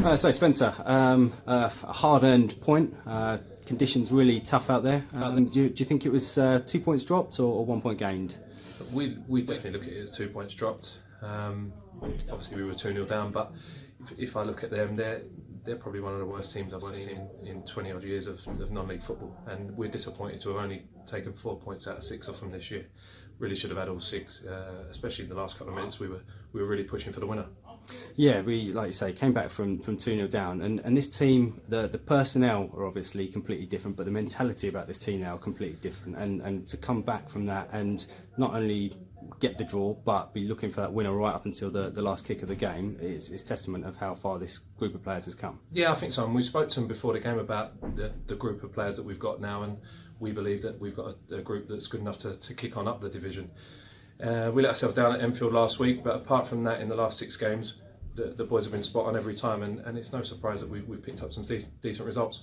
So Spencer, a hard-earned point. Conditions really tough out there. Do you think it was 2 points dropped or 1 point gained? We definitely look at it as 2 points dropped. Obviously we were 2-0 down, but if I look at them, they're probably one of the worst teams I've seen in 20 odd years of non-league football, and we're disappointed to have only taken 4 points out of 6 off them this year. Really should have had all 6, especially in the last couple of minutes. We were really pushing for the winner. Yeah, we, like you say, came back from 2-0 down, and this team, the personnel are obviously completely different, but the mentality about this team now are completely different, and to come back from that and not only get the draw but be looking for that winner right up until the last kick of the game is testament of how far this group of players has come. Yeah, I think so, and we spoke to them before the game about the group of players that we've got now, and we believe that we've got a group that's good enough to kick on up the division. We let ourselves down at Enfield last week, but apart from that, in the last 6 games, the boys have been spot on every time, and it's no surprise that we've picked up some decent results.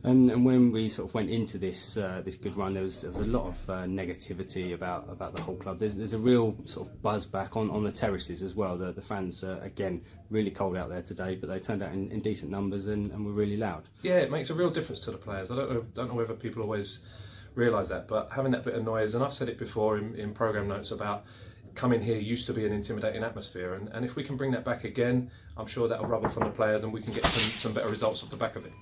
And when we sort of went into this good run, there was a lot of negativity about the whole club. There's a real sort of buzz back on the terraces as well. The fans again really cold out there today, but they turned out in decent numbers and were really loud. Yeah, it makes a real difference to the players. I don't know whether people always realise that, but having that bit of noise, and I've said it before in programme notes about coming here used to be an intimidating atmosphere, and if we can bring that back again, I'm sure that'll rub off on the players and we can get some better results off the back of it.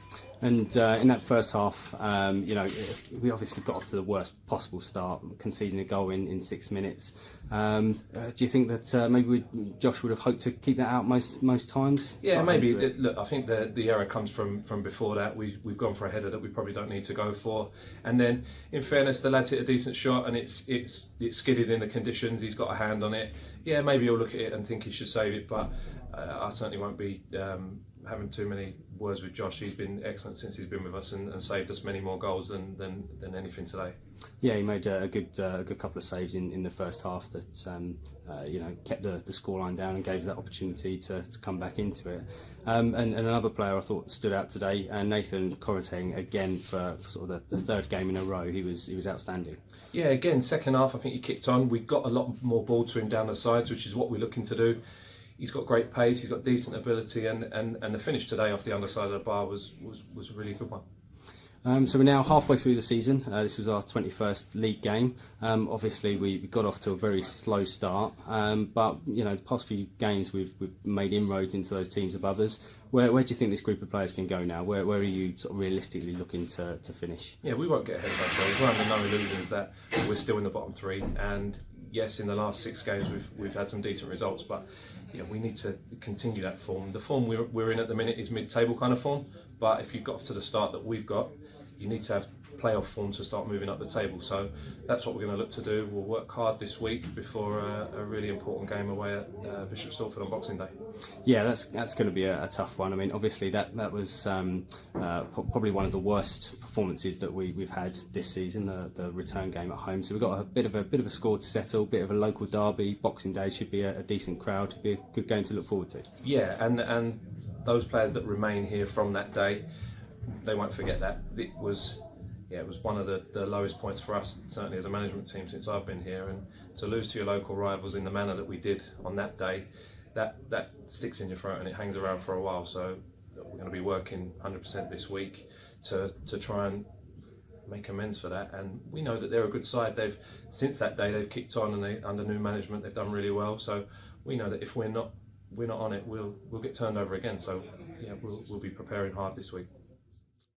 And in that first half, we obviously got off to the worst possible start, conceding a goal in 6 minutes. Do you think that maybe Josh would have hoped to keep that out most times? Yeah, maybe. Look, I think the error comes from before that. We've gone for a header that we probably don't need to go for. And then, in fairness, the lad's hit a decent shot, and it's skidded in the conditions. He's got a hand on it. Yeah, maybe he'll look at it and think he should save it, but I certainly won't be having too many words with Josh. He's been excellent since he's been with us and saved us many more goals than anything today. Yeah, he made a good couple of saves in the first half that kept the scoreline down and gave us that opportunity to come back into it. And another player I thought stood out today, Nathan Coroteng, again for sort of the 3rd game in a row. He was outstanding. Yeah, again, second half I think he kicked on. We got a lot more ball to him down the sides, which is what we're looking to do. He's got great pace, he's got decent ability, and the finish today off the underside of the bar was a really good one. So we're now halfway through the season. This was our 21st league game. Obviously we got off to a very slow start, but the past few games we've made inroads into those teams above us. Where do you think this group of players can go now? Where are you sort of realistically looking to finish? Yeah, we won't get ahead of ourselves. We're under no illusions that we're still in the bottom 3, and yes, in the last 6 games we've had some decent results, but we need to continue that form. The form we're in at the minute is mid-table kind of form, but if you've got off to the start that we've got, you need to have playoff form to start moving up the table. So that's what we're going to look to do. We'll work hard this week before a really important game away at Bishop Stortford on Boxing Day. Yeah, that's going to be a tough one. I mean, obviously that was probably one of the worst performances that we've had this season, the return game at home. So we've got a bit of a score to settle, a bit of a local derby. Boxing Day should be a decent crowd. It'll be a good game to look forward to. Yeah, and those players that remain here from that day, they won't forget that. It was one of the lowest points for us, certainly as a management team, since I've been here. And to lose to your local rivals in the manner that we did on that day, that sticks in your throat and it hangs around for a while. So we're going to be working 100% this week to try and make amends for that. And we know that they're a good side. Since that day they've kicked on, and under new management they've done really well. So we know that if we're not on it, we'll get turned over again. So yeah, we'll be preparing hard this week.